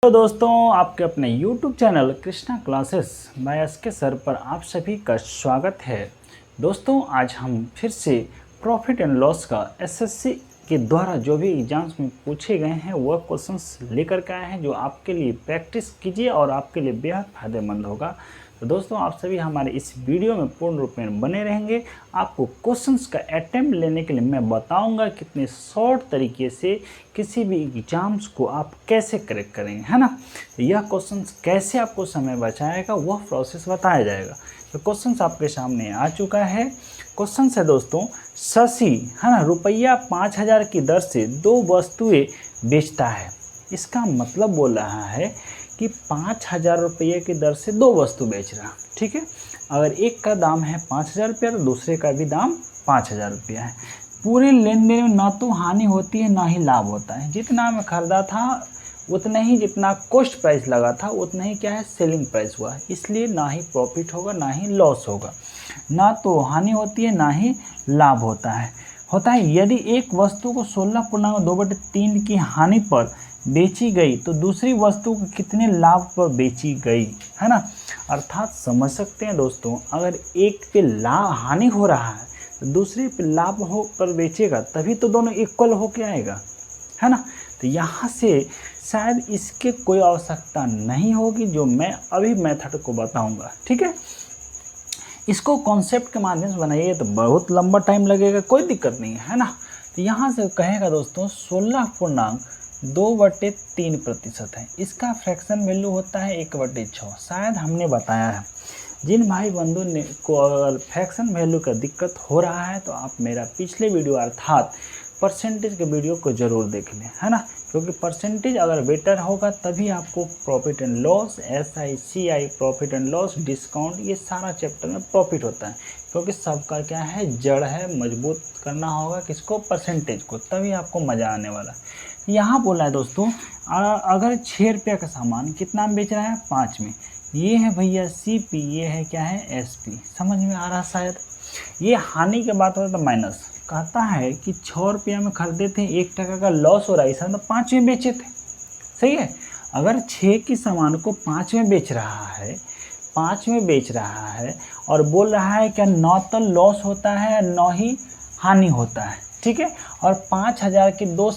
तो दोस्तों, आपके अपने YouTube channel Krishna classes by SK sir पर आप सभी का स्वागत है। दोस्तों, आज हम फिर से प्रॉफिट एंड लॉस का एसएससी के द्वारा जो भी एग्जाम्स में पूछे गए हैं वह क्वेश्चंस लेकर के आए हैं, जो आपके लिए प्रैक्टिस कीजिए और आपके लिए बेहद फ़ायदेमंद होगा। तो दोस्तों, आप सभी हमारे इस वीडियो में पूर्ण रूप में बने रहेंगे। आपको क्वेश्चंस का अटेम्प्ट लेने के लिए मैं बताऊंगा कितने शॉर्ट तरीके से किसी भी एग्जाम्स को आप कैसे करेक्ट करेंगे, है ना। तो यह क्वेश्चंस कैसे आपको समय बचाएगा वह प्रोसेस बताया जाएगा। तो क्वेश्चंस आपके सामने आ चुका है। क्वेश्चन है दोस्तों, शशि है ना रुपया 5000 की दर से 2 वस्तुएं बेचता है। इसका मतलब बोल रहा है कि 5000 रुपये की दर से 2 वस्तु बेच रहा, ठीक है। अगर एक का दाम है 5000 रुपया तो दूसरे का भी दाम 5000 रुपया है। पूरे लेन देन में ना तो हानि होती है ना ही लाभ होता है। जितना मैं खरीदा था उतना ही, जितना कॉस्ट प्राइस लगा था उतना ही क्या है सेलिंग प्राइस हुआ, इसलिए ना ही प्रॉफिट होगा ना ही लॉस होगा। ना तो हानि होती है ना ही लाभ होता है। यदि एक वस्तु को 16.2/3 की हानि पर बेची गई तो दूसरी वस्तु को कितने लाभ पर बेची गई, है ना। अर्थात समझ सकते हैं दोस्तों, अगर एक पे हानि हो रहा है तो दूसरे पे लाभ हो पर बेचेगा तभी तो दोनों इक्वल होके आएगा, है ना। तो यहाँ से शायद इसके कोई आवश्यकता नहीं होगी जो मैं अभी मेथड को बताऊंगा, ठीक है। इसको कॉन्सेप्ट के माध्यम से बनाइए तो बहुत लंबा टाइम लगेगा, कोई दिक्कत नहीं है ना। तो यहाँ से कहेगा दोस्तों 16.2/3% है। इसका फ्रैक्शन वैल्यू होता है 1/6। शायद हमने बताया है। जिन भाई बंधु ने को अगर फ्रैक्शन वैल्यू का दिक्कत हो रहा है तो आप मेरा पिछले वीडियो अर्थात परसेंटेज के वीडियो को ज़रूर देख लें, है ना। क्योंकि परसेंटेज अगर बेटर होगा तभी आपको profit and loss, SICI profit and loss, discount, ये सारा चैप्टर में प्रॉफिट होता है। क्योंकि सबका क्या है, जड़ है, मजबूत करना होगा किसको, परसेंटेज को, तभी आपको मज़ा आने वाला है। यहाँ बोला है दोस्तों, अगर 6 रुपये का सामान कितना में बेच रहा है, 5 में। ये है भैया CP, ये है क्या है SP। समझ में आ रहा शायद। ये हानि की बात हो तो माइनस कहता है कि 6 रुपया में खरीदे थे, 1 टका का लॉस हो रहा है, तो 5 में बेचे थे। सही है। अगर 6 की सामान को 5 में बेच रहा है, 5 में बेच रहा है और बोल रहा है कि ना तो लॉस होता है ना ही हानि होता है, ठीक है। और 5000 की 2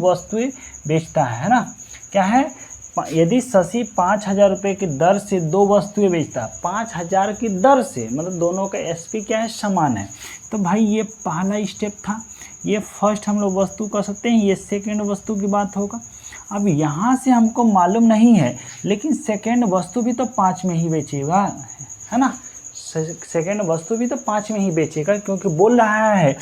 वस्तुएं बेचता है ना। क्या है, यदि शशि 5000 रुपये की दर से 2 वस्तुएं बेचता है, 5000 की दर से, मतलब दोनों का SP क्या है, समान है। तो भाई ये पहला स्टेप था, ये फर्स्ट हम लोग वस्तु कर सकते हैं, ये सेकंड वस्तु की बात होगा। अब यहाँ से हमको मालूम नहीं है, लेकिन सेकंड वस्तु भी तो 5 में ही बेचेगा, है ना। सेकंड वस्तु भी तो 5 में ही बेचेगा, क्योंकि बोल रहा है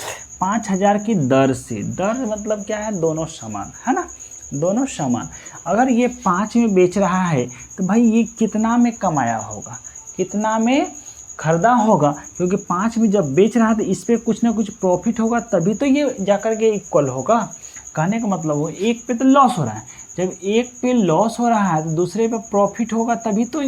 5000 की दर से। दर मतलब क्या है, दोनों समान, है ना, दोनों समान। अगर ये 5 में बेच रहा है तो भाई ये कितना में कमाया होगा, कितना में खरीदा होगा। क्योंकि 5 में जब बेच रहा है तो इस पर कुछ ना कुछ प्रॉफिट होगा, तभी तो ये जाकर के इक्वल होगा। कहने का मतलब वो एक पे तो लॉस हो रहा है, जब एक पे लॉस हो रहा है तो दूसरे पे प्रॉफिट होगा, तभी तो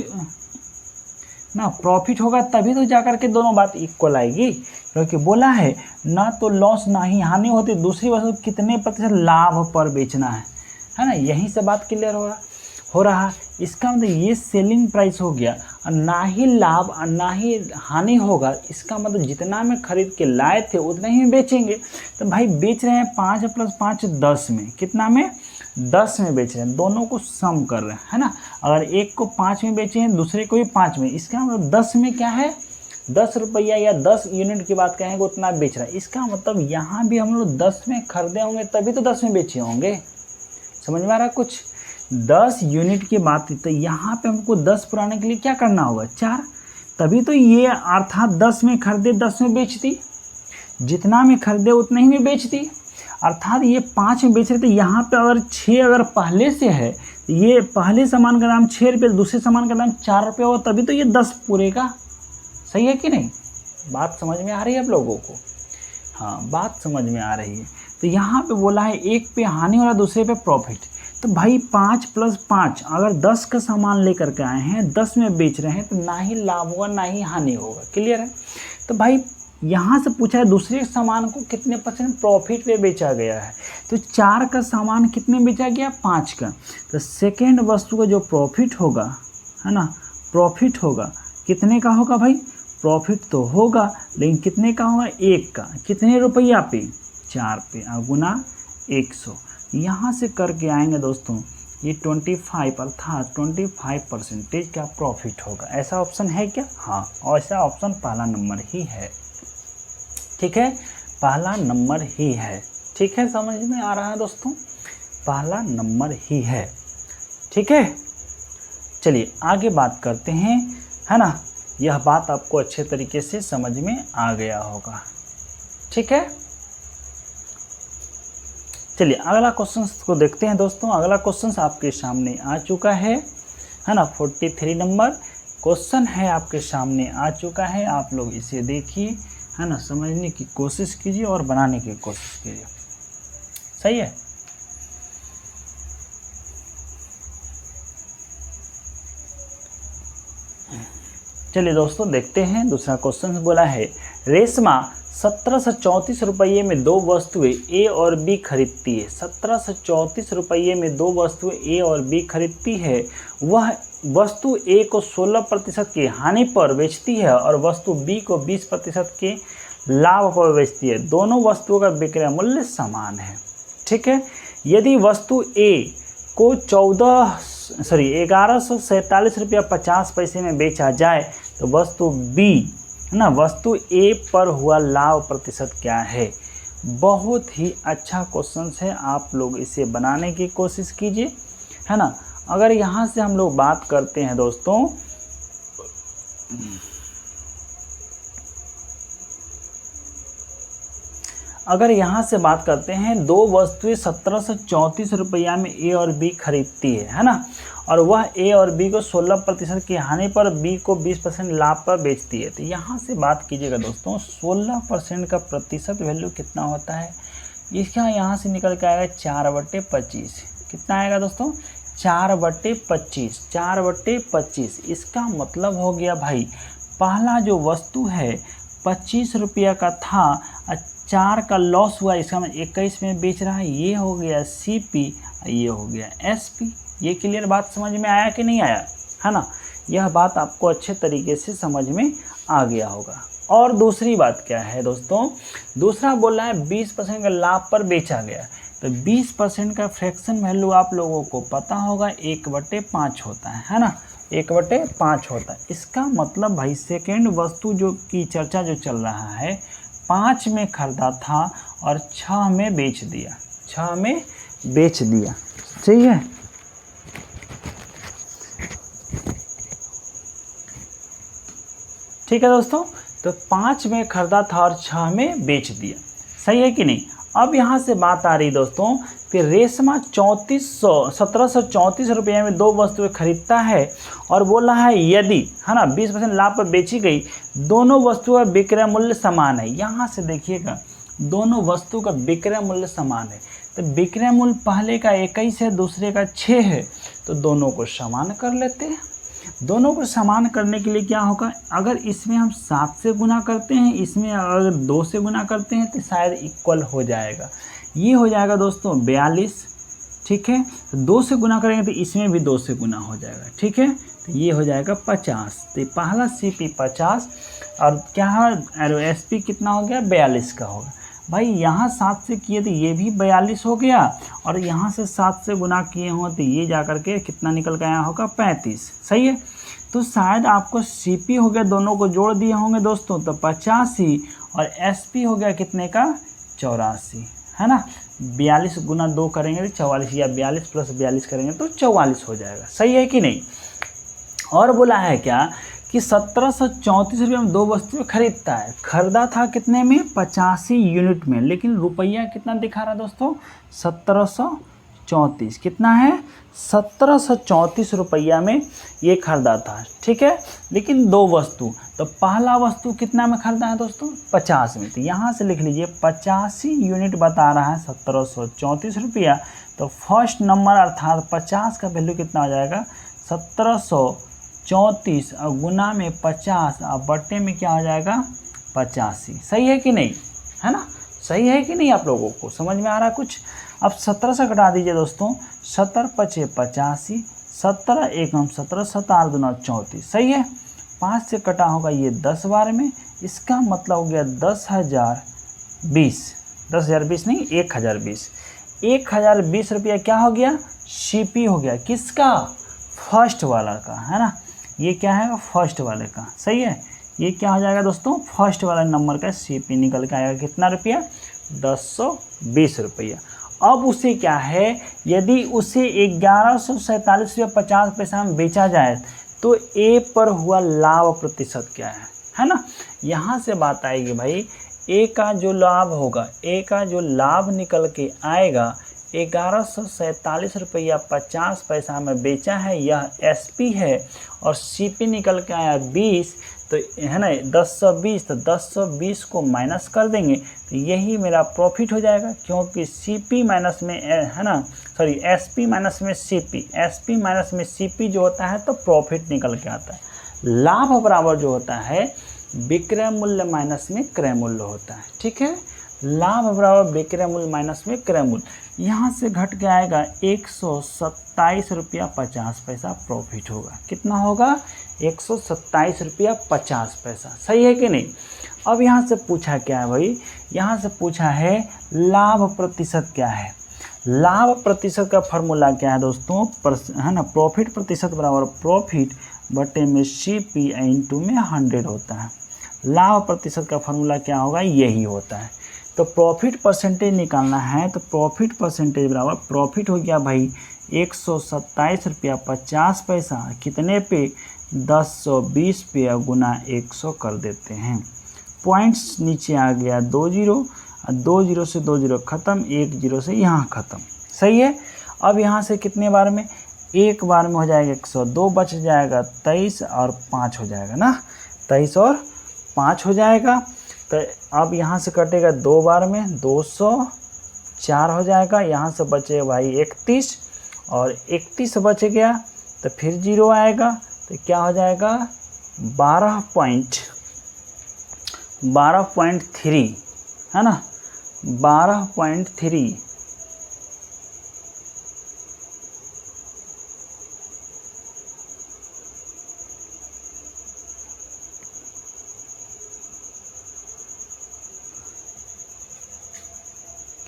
ना प्रॉफिट होगा, तभी तो जाकर के दोनों बात इक्वल आएगी। क्योंकि बोला है ना तो लॉस ना ही हानि होती, दूसरी वस्तु कितने प्रतिशत लाभ पर बेचना है ना। यहीं से बात क्लियर हो रहा। इसका मतलब ये सेलिंग प्राइस हो गया, और ना ही लाभ और ना ही हानि होगा। इसका मतलब जितना में खरीद के लाए थे उतना ही बेचेंगे। तो भाई बेच रहे हैं 5 + 5 10 में, कितना में, 10 में बेच रहे हैं, दोनों को सम कर रहे हैं, है ना। अगर एक को 5 में बेचे हैं, दूसरे को भी 5 में, इसका मतलब 10 में क्या है, 10 रुपया या 10 यूनिट की बात कहेंगे उतना बेच रहा है। इसका मतलब यहाँ भी हम लोग 10 में खरीदे होंगे तभी तो 10 में बेचे होंगे। समझ में आ रहा है कुछ। 10 यूनिट की बात थी, तो यहाँ पे हमको 10 पुराने के लिए क्या करना होगा, 4। तभी तो ये अर्थात 10 में खरीदे 10 में बेचती, जितना में खरीदे उतना ही में बेचती। अर्थात ये 5 में बेच रहे थे, यहाँ पे अगर 6 अगर पहले से है, ये पहले सामान का दाम 6 रुपये, दूसरे सामान का दाम 4 रुपये हो, तभी तो ये 10 पूरे का। सही है कि नहीं, बात समझ में आ रही है आप लोगों को। हाँ, बात समझ में आ रही है। तो यहाँ पे बोला है एक पे हानि हो रहा है, दूसरे पे प्रॉफिट। तो भाई 5 + 5, अगर 10 का सामान लेकर के आए हैं, 10 में बेच रहे हैं, तो ना ही लाभ होगा ना ही हानि होगा। क्लियर है। तो भाई यहाँ से पूछा है दूसरे सामान को कितने % प्रॉफिट पे बेचा गया है। तो 4 का सामान कितने बेचा गया, 5 का। तो सेकेंड वस्तु का जो प्रॉफिट होगा, है ना, प्रॉफिट होगा कितने का होगा भाई, प्रॉफिट तो होगा लेकिन कितने का होगा, 1 का। कितने रुपया पे, 4 पे, और गुना 100। यहाँ से करके आएंगे दोस्तों, ये 25 अर्थात 25% का प्रॉफिट होगा। ऐसा ऑप्शन है क्या, हाँ, ऐसा ऑप्शन पहला नंबर ही है। ठीक है, पहला नंबर ही है। ठीक है, समझ में आ रहा है दोस्तों, पहला नंबर ही है। ठीक है, चलिए आगे बात करते हैं, है ना। यह बात आपको अच्छे तरीके से समझ में आ गया होगा। ठीक है, चलिए अगला क्वेश्चन को देखते हैं दोस्तों। अगला क्वेश्चन आपके सामने आ चुका है ना। 43 नंबर क्वेश्चन है आपके सामने आ चुका है। आप लोग इसे देखिए, है ना, समझने की कोशिश कीजिए और बनाने की कोशिश कीजिए। सही है। चलिए दोस्तों देखते हैं, दूसरा क्वेश्चन बोला है, रेशमा 1734 रुपये में 2 वस्तुएं ए और बी खरीदती है। 1734 रुपये में 2 वस्तुएं ए और बी खरीदती है। वह वस्तु ए को 16% की हानि पर बेचती है और वस्तु बी को 20% के लाभ पर बेचती है। दोनों वस्तुओं का विक्रय मूल्य समान है। ठीक है, यदि वस्तु ए को 1147 रुपया 50 पैसे में बेचा जाए तो वस्तु बी, है ना, वस्तु ए पर हुआ लाभ प्रतिशत क्या है। बहुत ही अच्छा क्वेश्चन है, आप लोग इसे बनाने की कोशिश कीजिए, है ना। अगर यहाँ से हम लोग बात करते हैं दोस्तों, अगर यहाँ से बात करते हैं, 2 वस्तुएं 1734 रुपया में ए और बी खरीदती है ना, और वह ए और बी को 16% की हानि पर बी को 20% लाभ पर बेचती है। तो यहाँ से बात कीजिएगा दोस्तों, 16% का प्रतिशत वैल्यू कितना होता है, इसका यहाँ से निकल के आएगा 4/25। कितना आएगा दोस्तों, 4/25। 4/25 इसका मतलब हो गया भाई, पहला जो वस्तु है 25 रुपया का था, 4 का लॉस हुआ, इसका मतलब 21 में बेच रहा है। ये हो गया CP, ये हो गया SP। ये क्लियर बात समझ में आया कि नहीं आया, है ना। यह बात आपको अच्छे तरीके से समझ में आ गया होगा। और दूसरी बात क्या है दोस्तों, दूसरा बोल रहा है 20% का लाभ पर बेचा गया। तो 20% का फ्रैक्शन वैल्यू आप लोगों को पता होगा 1/5 होता है ना, 1/5 होता है। इसका मतलब भाई सेकेंड वस्तु जो की चर्चा जो चल रहा है, 5 में खरीदा था और 6 में बेच दिया, 6 में बेच दिया। सही है। ठीक है दोस्तों, तो 5 में खरीदा था और 6 में बेच दिया। सही है कि नहीं। अब यहाँ से बात आ रही दोस्तों कि रेशमा 1734 रुपये में 2 वस्तुएं खरीदता है और बोल रहा है यदि, है ना, 20% लाभ पर बेची गई, दोनों वस्तुओं का विक्रय मूल्य समान है। यहाँ से देखिएगा, दोनों वस्तु का विक्रय मूल्य समान है। तो विक्रय मूल्य पहले का 21 है, दूसरे का 6 है, तो दोनों को समान कर लेते हैं। दोनों को समान करने के लिए क्या होगा, अगर इसमें हम 7 से गुना करते हैं, इसमें अगर 2 से गुना करते हैं तो शायद इक्वल हो जाएगा। ये हो जाएगा दोस्तों 42। ठीक है, तो 2 से गुना करेंगे तो इसमें भी 2 से गुना हो जाएगा। ठीक है, तो ये हो जाएगा 50। तो पहला CP 50 और क्या है SP कितना हो गया, 42 का होगा। भाई यहाँ 7 से किए तो ये भी 42 हो गया, और यहाँ से 7 से गुना किए हों तो ये जा कर के कितना निकल के आया होगा, 35। सही है। तो शायद आपको CP हो गया, दोनों को जोड़ दिए होंगे दोस्तों, तो 85, और SP हो गया कितने का, 84, है ना। 42 गुना 2 करेंगे तो 44, या 42 प्लस 42 करेंगे तो 44 हो जाएगा। सही है कि नहीं। और बोला है क्या कि 1734 रुपये में 2 वस्तुएं खरीदता है। खरीदा था कितने में, 85 यूनिट में, लेकिन रुपया कितना दिखा रहा है दोस्तों, 1734। कितना है, 1734 रुपया में ये खरीदा था। ठीक है, लेकिन 2 वस्तु, तो पहला वस्तु कितना में खरीदा है दोस्तों, 50 में। तो यहाँ से लिख लीजिए 85 यूनिट बता रहा है 1734 रुपया। तो फर्स्ट नंबर अर्थात 50 का वैल्यू कितना हो जाएगा, 1734 और गुना में 50 और बट्टे में क्या हो जाएगा, 85। सही है कि नहीं, है ना, सही है कि नहीं, आप लोगों को समझ में आ रहा है कुछ। अब 17 से घटा दीजिए दोस्तों, 70 पचे 85, 17 एकम 17, 17 दूना 34। सही है, 5 से कटा होगा ये 10 बार में, इसका मतलब हो गया 10,020, 10,020 नहीं 1,020। 1,020 रुपया क्या हो गया, सीपी हो गया, किसका, फर्स्ट वाला का, है ना, ये क्या है फर्स्ट वाले का। सही है, ये क्या हो जाएगा दोस्तों, फर्स्ट वाला नंबर का सीपी निकल के आएगा कितना रुपया, 1020 रुपया। अब उसे क्या है, यदि उसे 1147 रुपया 50 पैसा में बेचा जाए तो ए पर हुआ लाभ प्रतिशत क्या है ना। यहाँ से बात आएगी भाई, ए का जो लाभ होगा, ए का जो लाभ निकल के आएगा 1147 रुपया 50 पैसा में बेचा है, यह एसपी है, और सीपी निकल के आया 20, तो है ना 1020, तो 1020 को माइनस कर देंगे तो यही मेरा प्रॉफिट हो जाएगा, क्योंकि सीपी माइनस में है ना, सॉरी एसपी माइनस में सीपी, एसपी माइनस में सीपी जो होता है तो प्रॉफिट निकल के आता है। लाभ बराबर जो होता है विक्रय मूल्य माइनस में क्रय मूल्य होता है, ठीक है, लाभ बराबर विक्रय मूल्य माइनस में क्रय मूल्य। यहाँ से घट के आएगा 127 रुपया 50 पैसा प्रॉफिट होगा, कितना होगा, 127 रुपया 50 पैसा। सही है कि नहीं। अब यहाँ से पूछा क्या है भाई, यहाँ से पूछा है लाभ प्रतिशत क्या है। लाभ प्रतिशत का फॉर्मूला क्या है दोस्तों, है ना, प्रॉफिट प्रतिशत बराबर प्रॉफिट बटे में सीपी इंटू में 100 होता है। लाभ प्रतिशत का फॉर्मूला क्या होगा, यही होता है। तो प्रॉफिट परसेंटेज निकालना है, तो प्रॉफिट परसेंटेज बराबर प्रॉफिट हो गया भाई 127 रुपया 50 पैसा, कितने पे, 1020 पे, गुना 100 कर देते हैं। पॉइंट्स नीचे आ गया 2 जीरो, 2 जीरो से 2 जीरो ख़त्म, 1 जीरो से यहाँ ख़त्म। सही है। अब यहाँ से कितने बार में, एक बार में हो जाएगा 102, बच जाएगा 23 और 5 हो जाएगा ना, 23 और 5 हो जाएगा। तो अब यहाँ से कटेगा 2 बार में, 204 हो जाएगा, यहाँ से बचेगा भाई 31, और 31 बच गया तो फिर जीरो आएगा, तो क्या हो जाएगा 12.3, है ना, 12.3।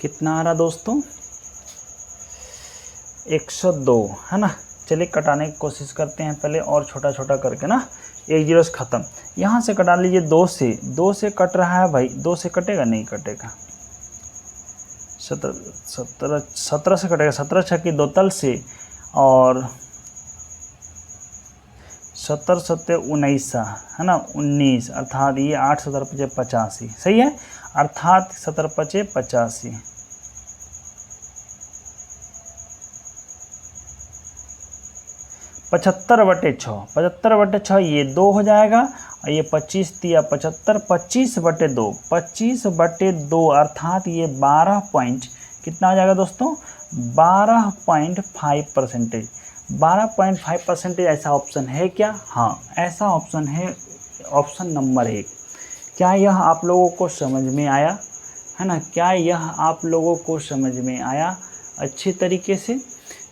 कितना आ रहा दोस्तों, 102, है ना। चलिए कटाने की कोशिश करते हैं पहले, और छोटा छोटा करके ना, 1 जीरो से ख़त्म। यहाँ से कटा लीजिए 2 से, 2 से कट रहा है भाई, 2 से कटेगा नहीं कटेगा, 17 से कटेगा, 17 छक्की 2 तल से, और 17 सत्ते 19, है ना 19, अर्थात ये 8 17 पचे 85। सही है, अर्थात 17 पचे 85, 75/6, 75/6 ये 2 हो जाएगा, और ये 25 दिया 75, 25/2, 25/2 अर्थात ये 12 पॉइंट कितना हो जाएगा दोस्तों, 12.5%। 12.5% ऐसा ऑप्शन है क्या, हाँ ऐसा ऑप्शन है, ऑप्शन नंबर 1। क्या यह आप लोगों को समझ में आया, है ना, क्या यह आप लोगों को समझ में आया अच्छे तरीके से।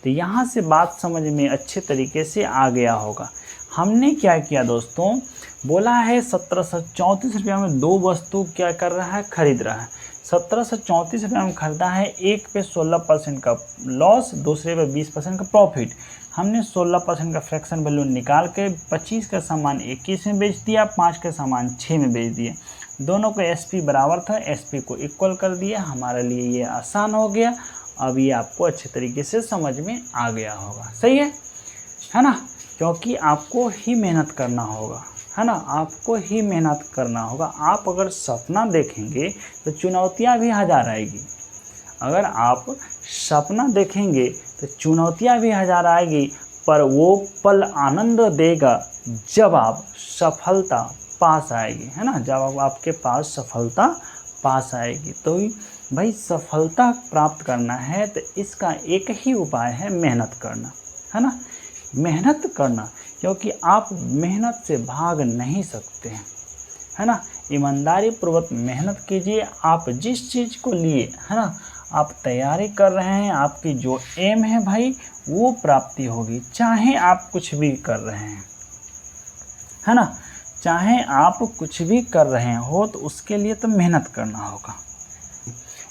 तो यहाँ से बात समझ में अच्छे तरीके से आ गया होगा। हमने क्या किया दोस्तों, बोला है 1734 रुपया में 2 वस्तु क्या कर रहा है, खरीद रहा है। 1734 रुपया में खरीदा है, एक पे 16% का लॉस, दूसरे पे 20% का प्रॉफिट। हमने 16% का फ्रैक्शन वैल्यू निकाल के 25 का सामान 21 में बेच दिया, 5 का सामान 6 में बेच दिए। दोनों का एसपी बराबर था, एसपी को इक्वल कर दिया। हमारे लिए ये आसान हो गया। अब ये आपको अच्छे तरीके से समझ में आ गया होगा। सही है ना, क्योंकि आपको ही मेहनत करना होगा, है ना, आपको ही मेहनत करना होगा। आप अगर सपना देखेंगे तो चुनौतियां भी 1000 आएगी। अगर आप सपना देखेंगे तो चुनौतियां भी 1000 आएगी, पर वो पल आनंद देगा जब आप सफलता पास आएगी, है ना, जब आपके पास सफलता पास आएगी। तो भाई सफलता प्राप्त करना है तो इसका एक ही उपाय है, मेहनत करना, है ना, मेहनत करना, क्योंकि आप मेहनत से भाग नहीं सकते हैं, है ना। ईमानदारी पूर्वक मेहनत कीजिए। आप जिस चीज़ को लिए है ना, आप तैयारी कर रहे हैं, आपकी जो एम है भाई वो प्राप्ति होगी, चाहे आप कुछ भी कर रहे हैं, है ना, चाहे आप कुछ भी कर रहे हो तो उसके लिए तो मेहनत करना होगा।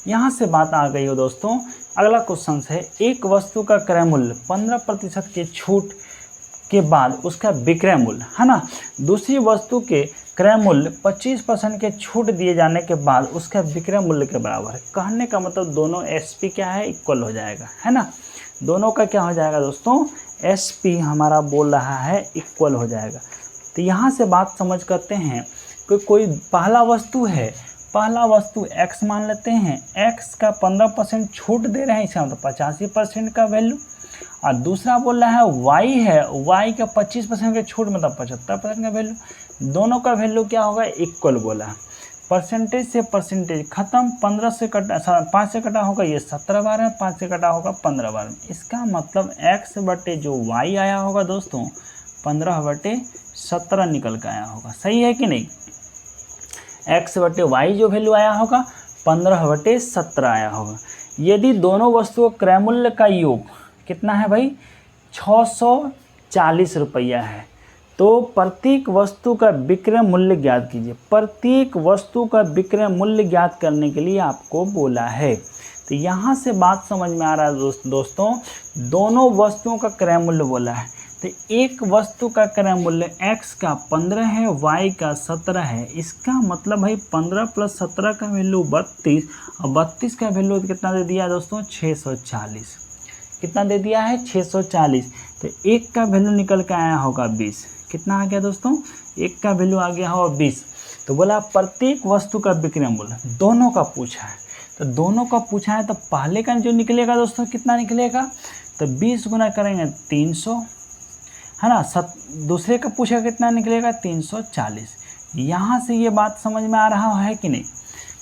यहाँ से बात आ गई हो दोस्तों। अगला क्वेश्चन है, एक वस्तु का क्रय मूल्य 15% की छूट के बाद उसका विक्रय मूल्य, है ना, दूसरी वस्तु के क्रय मूल्य 25% के छूट दिए जाने के बाद उसका विक्रय मूल्य के बराबर है। कहने का मतलब दोनों एसपी क्या है, इक्वल हो जाएगा, है ना, दोनों का क्या हो जाएगा दोस्तों, एसपी हमारा बोल रहा है इक्वल हो जाएगा। तो यहाँ से बात समझ करते हैं कि कोई पहला वस्तु है, पहला वस्तु x मान लेते हैं, x का 15% छूट दे रहे हैं, इसका मतलब 85% का वैल्यू, और दूसरा बोल रहा है y है, y का 25% का छूट मतलब 75% का वैल्यू। दोनों का वैल्यू क्या होगा, इक्वल बोला है। परसेंटेज से परसेंटेज खत्म, 15 से कटा 5 से कटा होगा ये 17 बार में, 5 से कटा होगा 15 बार में। इसका मतलब x बटे जो y आया होगा दोस्तों 15/17 निकल के आया होगा। सही है कि नहीं, x बटे y जो वैल्यू आया होगा 15/17 आया होगा। यदि दोनों वस्तुओं क्रय मूल्य का योग कितना है भाई, 640 रुपया है, तो प्रत्येक वस्तु का विक्रय मूल्य ज्ञात कीजिए। प्रत्येक वस्तु का विक्रय मूल्य ज्ञात करने के लिए आपको बोला है। तो यहाँ से बात समझ में आ रहा है दोस्तों, दोनों वस्तुओं का क्रय मूल्य बोला है। तो एक वस्तु का क्रय मूल्य x का 15 है, y का 17 है। इसका मतलब भाई 15 + 17 का वैल्यू 32, और 32 का वैल्यू कितना दे दिया है दोस्तों, 640। कितना दे दिया है, 640। तो एक का वैल्यू निकल के आया होगा 20। कितना आ गया दोस्तों, एक का वैल्यू आ गया होगा 20। तो बोला प्रत्येक वस्तु का विक्रय मूल्य, दोनों का पूछा है, तो दोनों का पूछा है तो पहले का जो निकलेगा दोस्तों कितना निकलेगा, तो 20 गुना करेंगे 300, है ना, दूसरे का पूछा कितना निकलेगा 340। यहाँ से ये बात समझ में आ रहा है कि नहीं,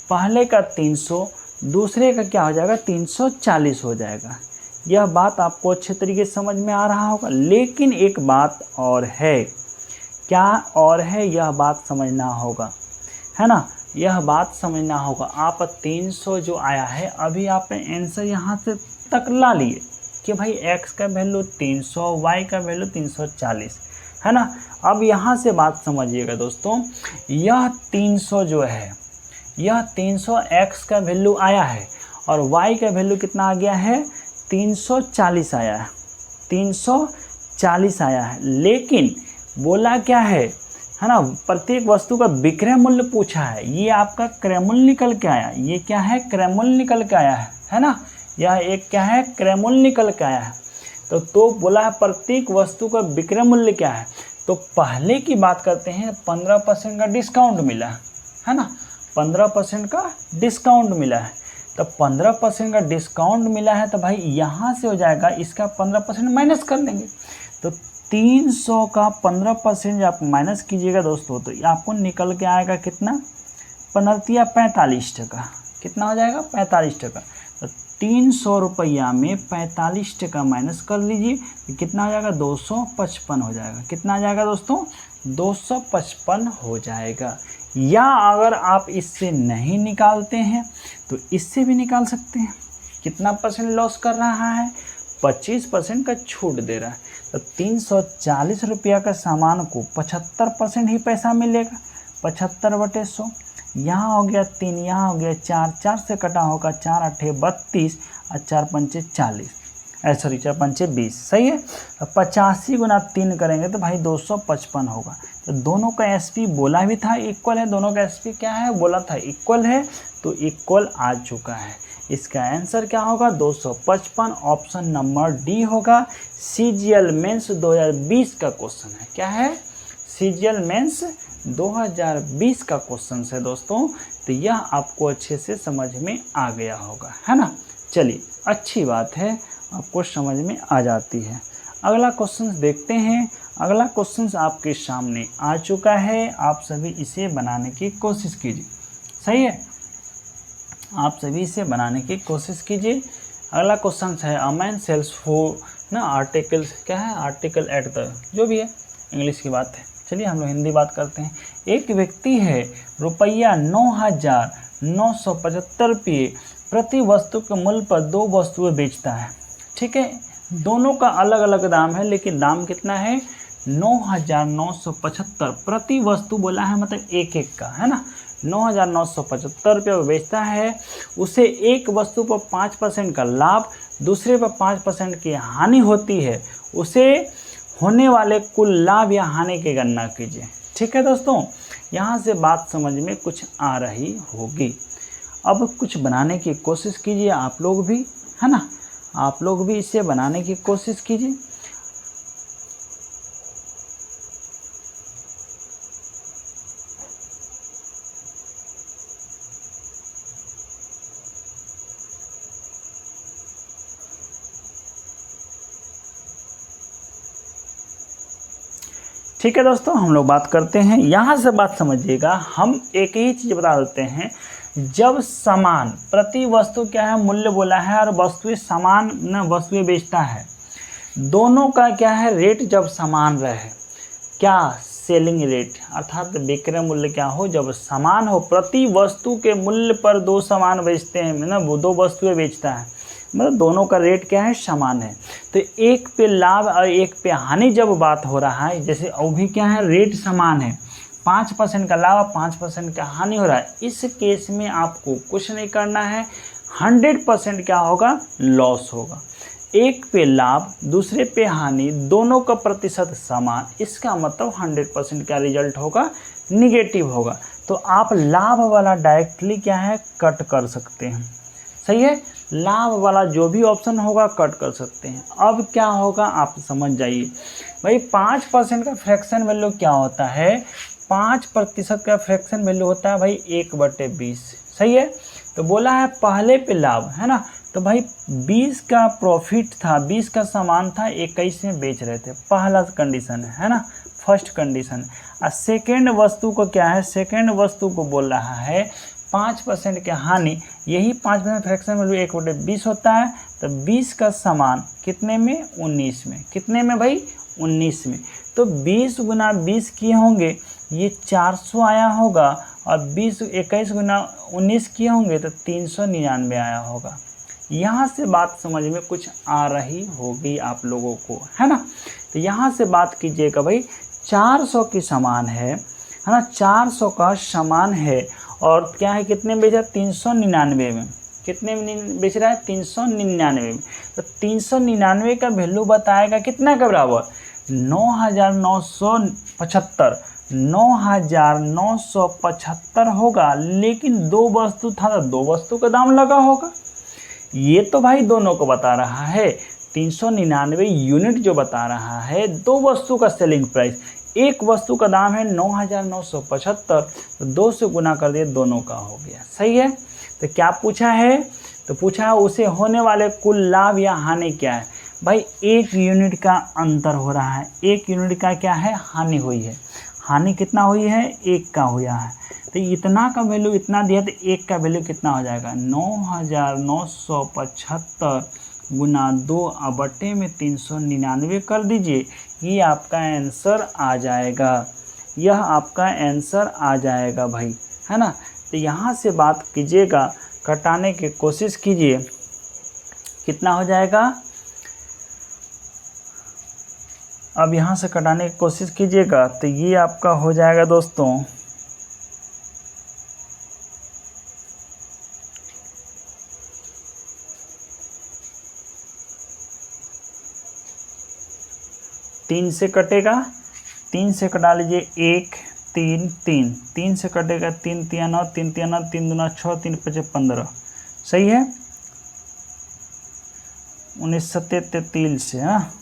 पहले का 300, दूसरे का क्या हो जाएगा 340 हो जाएगा। यह बात आपको अच्छे तरीके से समझ में आ रहा होगा। लेकिन एक बात और है, क्या और है, यह बात समझना होगा, है ना, यह बात समझना होगा। आप 300 जो आया है, अभी आपने आंसर यहाँ से तक ला लिए कि भाई x का वैल्यू 300, y का वैल्यू 340, है ना। अब यहाँ से बात समझिएगा दोस्तों, यह 300 जो है, यह 300 x का वैल्यू आया है, और y का वैल्यू कितना आ गया है, 340 आया है, 340 आया है। लेकिन बोला क्या है ना, प्रत्येक वस्तु का विक्रय मूल्य पूछा है, ये आपका क्रय मूल्य निकल के आया, ये क्या है, क्रय मूल्य निकल के आया है ना, यह एक क्या है, क्रय मूल्य निकल के आया है। तो बोला है प्रत्येक वस्तु का विक्रय मूल्य क्या है, तो पहले की बात करते हैं, 15% का डिस्काउंट मिला है ना, 15% का डिस्काउंट मिला है। तो 15% का डिस्काउंट मिला है, तो भाई यहाँ से हो जाएगा, इसका 15% माइनस कर लेंगे। तो 300 का 15% आप माइनस कीजिएगा दोस्तों, तो आपको निकल के आएगा कितना, 45 टका। कितना हो जाएगा, 45 टका। तो 300 रुपया में 45 टका माइनस कर लीजिए, तो कितना हो जाएगा, 255 हो जाएगा। कितना आ जाएगा दोस्तों, 255 हो जाएगा। या अगर आप इससे नहीं निकालते हैं तो इससे भी निकाल सकते हैं। कितना परसेंट लॉस कर रहा है, 25% का छूट दे रहा है। तो 340 रुपया का सामान को 75% ही पैसा मिलेगा, 75/100। यहाँ हो गया 3, यहाँ हो गया 4, 4 से कटा होगा 4 8 32 और 4 5 40, सॉरी 4 5 20। सही है। तो 85 गुना 3 करेंगे तो भाई 255 होगा। तो दोनों का एसपी बोला भी था इक्वल है, दोनों का एसपी क्या है, बोला था इक्वल है, तो इक्वल आ चुका है। इसका आंसर क्या होगा, 255, ऑप्शन नंबर डी होगा। सीजीएल मेंस 2020 का क्वेश्चन है। क्या है, सीजीएल मेंस 2020 का क्वेश्चन है दोस्तों। तो यह आपको अच्छे से समझ में आ गया होगा, है ना। चलिए, अच्छी बात है, आपको समझ में आ जाती है। अगला क्वेश्चन देखते हैं। अगला क्वेश्चन आपके सामने आ चुका है, आप सभी इसे बनाने की कोशिश कीजिए। सही है, आप सभी इसे बनाने की कोशिश कीजिए। अगला क्वेश्चन है, अ मैन सेल्स फॉर ना आर्टिकल्स, क्या है, आर्टिकल एट द, जो भी है इंग्लिश की बात है, चलिए हम लोग हिंदी बात करते हैं। एक व्यक्ति है रुपया 9,975 रुपये प्रति वस्तु के मूल्य पर 2 वस्तुएं बेचता है। ठीक है, दोनों का अलग अलग दाम है, लेकिन दाम कितना है 9,975 प्रति वस्तु बोला है, मतलब एक एक का, है ना। 9,975 रुपये वो बेचता है। उसे एक वस्तु पर 5% का लाभ, दूसरे पर 5% की हानि होती है। उसे होने वाले कुल लाभ या हानि की गणना कीजिए। ठीक है दोस्तों, यहाँ से बात समझ में कुछ आ रही होगी। अब कुछ बनाने की कोशिश कीजिए आप लोग भी, है ना, आप लोग भी इसे बनाने की कोशिश कीजिए। ठीक है दोस्तों, हम लोग बात करते हैं। यहाँ से बात समझिएगा, हम एक ही चीज़ बता देते हैं। जब समान प्रति वस्तु क्या है मूल्य बोला है, और वस्तुएं समान न वस्तुएं बेचता है, दोनों का क्या है रेट जब समान रहे, क्या सेलिंग रेट अर्थात विक्रय मूल्य क्या हो, जब समान हो, प्रति वस्तु के मूल्य पर 2 सामान बेचते हैं ना, वो 2 वस्तुएं बेचता है, मतलब दोनों का रेट क्या है समान है। तो एक पे लाभ और एक पे हानि जब बात हो रहा है, जैसे वो भी क्या है रेट समान है, 5% का लाभ और 5% का हानि हो रहा है, इस केस में आपको कुछ नहीं करना है, 100% क्या होगा लॉस होगा। एक पे लाभ दूसरे पे हानि, दोनों का प्रतिशत समान, इसका मतलब 100% क्या रिजल्ट होगा निगेटिव होगा। तो आप लाभ वाला डायरेक्टली क्या है कट कर सकते हैं। सही है, लाभ वाला जो भी ऑप्शन होगा कट कर सकते हैं। अब क्या होगा आप समझ जाइए भाई, 5% का फ्रैक्शन वैल्यू क्या होता है, 5% का फ्रैक्शन वैल्यू होता है भाई 1/20। सही है, तो बोला है पहले पे लाभ, है ना, तो भाई 20 का प्रॉफिट था, 20 का सामान था, 21 में बेच रहे थे, पहला कंडीशन है ना, फर्स्ट कंडीशन। और सेकेंड वस्तु को क्या है, सेकेंड वस्तु को बोल रहा है 5% की हानि, यही 5% फ्रैक्शन वैल्यू 1/20 होता है। तो 20 का सामान कितने में 19 में, कितने में भाई 19 में, तो 20 गुना 20 किए होंगे ये 400 आया होगा, और 21 गुना 19 किए होंगे तो 399 आया होगा। यहाँ से बात समझ में कुछ आ रही होगी आप लोगों को, है ना। तो यहाँ से बात कीजिएगा भाई, 400 की सामान है ना, 400 का सामान है, और क्या है कितने में बेचा 399 में, कितने में बेच रहा है 399 में। तो 399 का वैल्यू बताएगा कितना के बराबर 9,975, 9,975 होगा। लेकिन 2 वस्तु था तो 2 वस्तु का दाम लगा होगा, ये तो भाई दोनों को बता रहा है। 399 यूनिट जो बता रहा है 2 वस्तु का सेलिंग प्राइस, एक वस्तु का दाम है 9,975, तो 2 से गुना कर दिए, दोनों का हो गया। सही है, तो क्या पूछा है, तो पूछा है उसे होने वाले कुल लाभ या हानि क्या है। भाई 1 यूनिट का अंतर हो रहा है, 1 यूनिट का क्या है हानि हुई है, हानि कितना हुई है 1 का हुआ है, तो इतना का वैल्यू इतना दिया, तो 1 का वैल्यू कितना हो जाएगा 9,975 गुना 2 में 399 कर दीजिए, ये आपका आंसर आ जाएगा, यह आपका आंसर आ जाएगा भाई, है ना। तो यहाँ से बात कीजिएगा, कटाने की कोशिश कीजिए, कितना हो जाएगा, अब यहाँ से कटाने की कोशिश कीजिएगा, तो ये आपका हो जाएगा दोस्तों 3 से कटेगा, 3 से कटा लीजिए 1 3 3, 3 से कटेगा 3 3 9, 3 3 9, 3 2 6, 3 5 15। सही है, 1933 से, हाँ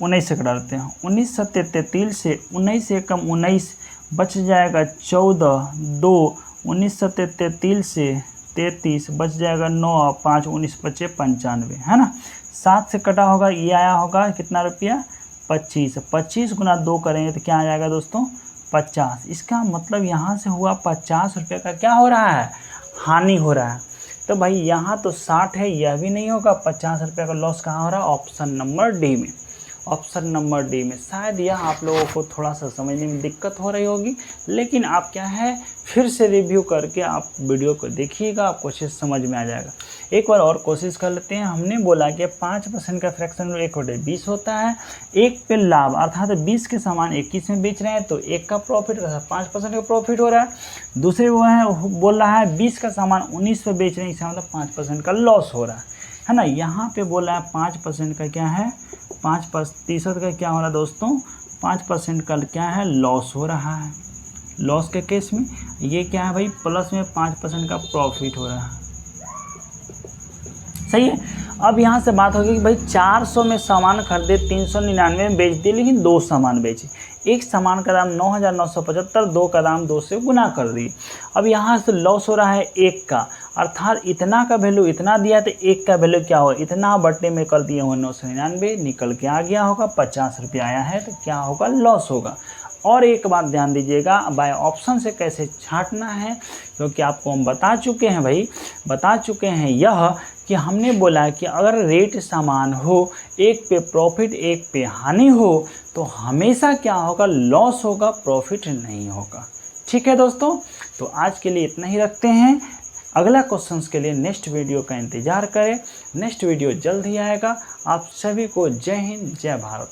19 से कटा देते हैं, 1933 से 19 से कम 19 बच जाएगा 14, 2 1933 से 33 बच जाएगा 9, 5 19 25 95, है ना। 7 से कटा होगा, ये आया होगा कितना रुपया 25, 25 गुना 2 करेंगे तो क्या आ जाएगा दोस्तों 50। इसका मतलब यहाँ से हुआ 50 रुपये का क्या हो रहा है हानि हो रहा है। तो भाई यहाँ तो 60 है, यह भी नहीं होगा। 50 रुपये का लॉस कहाँ हो रहा है? ऑप्शन नंबर डी में। ऑप्शन नंबर डी में। शायद यह आप लोगों को थोड़ा सा समझने में दिक्कत हो रही होगी, लेकिन आप क्या है फिर से रिव्यू करके आप वीडियो को देखिएगा, आपको चीज़ समझ में आ जाएगा। एक बार और कोशिश कर लेते हैं। हमने बोला कि 5% का फ्रैक्शन 1/20 होता है। 1 पे लाभ अर्थात 20 के सामान 21 में बेच रहे हैं तो 1 का प्रॉफिट 5% का प्रॉफिट हो रहा है। दूसरे वो है बोल रहा है 20 का सामान 19 पे बेच रहे हैं, इसका मतलब 5% का लॉस हो रहा है ना। यहाँ पे बोला है 5% का क्या है, 5% का क्या हो रहा है दोस्तों, 5% का क्या है, लॉस हो रहा है। लॉस के केस में ये क्या है भाई, प्लस में 5% का प्रॉफिट हो रहा है। सही है। अब यहाँ से बात होगी कि भाई 400 में सामान खरीदे, 399 में बेच दिए, लेकिन 2 सामान बेचे। एक सामान का दाम 9,975, 2 का दाम 2 से गुना कर दिए। अब यहाँ से लॉस हो रहा है 1 का, अर्थात इतना का वैल्यू इतना दिया तो 1 का वैल्यू क्या हो, इतना बट्टे में कर दिए हो 999, निकल के आ गया होगा 50 रुपये आया है, तो क्या होगा, लॉस होगा। और एक बात ध्यान दीजिएगा, बाय ऑप्शन से कैसे छांटना है, क्योंकि आपको हम बता चुके हैं भाई, बता चुके हैं यह कि हमने बोला कि अगर रेट समान हो, एक पे प्रॉफिट एक पे हानि हो, तो हमेशा क्या होगा, लॉस होगा, प्रॉफिट नहीं होगा। ठीक है दोस्तों, तो आज के लिए इतना ही रखते हैं। अगला क्वेश्चंस के लिए नेक्स्ट वीडियो का इंतज़ार करें। नेक्स्ट वीडियो जल्द ही आएगा। आप सभी को जय हिंद, जय भारत।